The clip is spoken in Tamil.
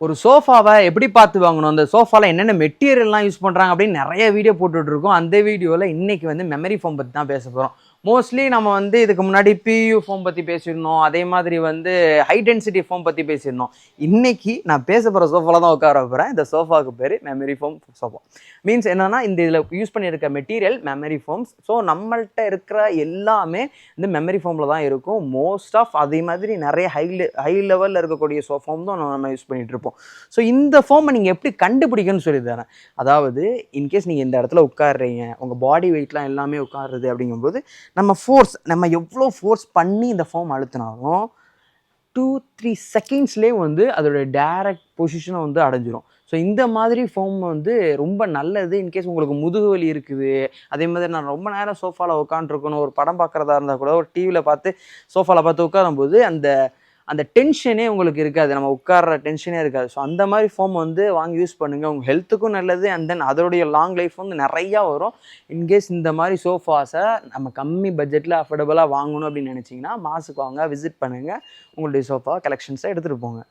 ஒரு சோஃபாவை எப்படி பார்த்து வாங்கணும், அந்த சோஃபால என்னென்ன மெட்டீரியல்லாம் யூஸ் பண்றாங்க அப்படின்னு நெறைய வீடியோ போட்டுட்டு இருக்கோம். அந்த வீடியோல இன்னைக்கு வந்து மெமரி ஃபோம் பத்தி தான் பேச போறோம். மோஸ்ட்லி நம்ம வந்து இதுக்கு முன்னாடி பியூ ஃபோம் பத்தி பேசியிருந்தோம். அதே மாதிரி வந்து ஹை டென்சிட்டி ஃபோம் பத்தி பேசியிருந்தோம். இன்னைக்கு நான் பேச போற சோஃபால தான் உட்கார போறேன். இந்த சோஃபாக்கு பேரு மெமரி ஃபோம் சோஃபா. மீன்ஸ் என்னன்னா, இந்த இதுல யூஸ் பண்ணியிருக்க மெட்டீரியல் மெமரி ஃபோம்ஸ். ஸோ நம்மள்ட்ட இருக்கிற எல்லாமே இந்த மெமரி ஃபோம்ல தான் இருக்கும். மோஸ்ட் ஆஃப் அதே மாதிரி நிறைய ஹை லெவல்ல இருக்கக்கூடிய ஃபோம் தான் நம்ம யூஸ் பண்ணிட்டு இருப்போம். ஸோ இந்த ஃபோமை நீங்கள் எப்படி கண்டுபிடிக்கணும்னு சொல்லி தரேன். அதாவது இன்கேஸ் நீங்கள் இந்த இடத்துல உட்காடுறீங்க, உங்கள் பாடி வெயிட்லாம் எல்லாமே உட்காருது அப்படிங்கும்போது நம்ம எவ்வளோ ஃபோர்ஸ் பண்ணி இந்த ஃபோம் அழுத்தினாலும் 2-3 செகண்ட்ஸ்லேயே வந்து அதோட டைரக்ட் பொசிஷனை வந்து அடைஞ்சிரும். ஸோ இந்த மாதிரி ஃபோம் வந்து ரொம்ப நல்லது. இன்கேஸ் உங்களுக்கு முதுகு வலி இருக்குது, அதே மாதிரி நான் ரொம்ப நேரம் சோஃபாவில் உட்காந்துருக்கணும், ஒரு படம் பார்க்குறதா இருந்தால் கூட ஒரு டிவியில் பார்த்து சோஃபாவில் பார்த்து உட்காரும்போது அந்த அந்த டென்ஷனே உங்களுக்கு இருக்காது. நம்ம உட்கார்ற டென்ஷனே இருக்காது. ஸோ அந்த மாதிரி ஃபோம் வந்து வாங்கி யூஸ் பண்ணுங்கள். உங்கள் ஹெல்த்துக்கும் நல்லது. அண்ட் தென் அதோடைய லாங் லைஃப் வந்து நிறையா வரும். இன்கேஸ் இந்த மாதிரி சோஃபாஸை நம்ம கம்மி பட்ஜெட்டில் அஃபோர்டபுளாக வாங்கணும் அப்படின்னு நினச்சிங்கன்னா மாஸுக்கு வாங்க, விசிட் பண்ணுங்கள். உங்களுடைய சோஃபா கலெக்ஷன்ஸை எடுத்துகிட்டு போங்க.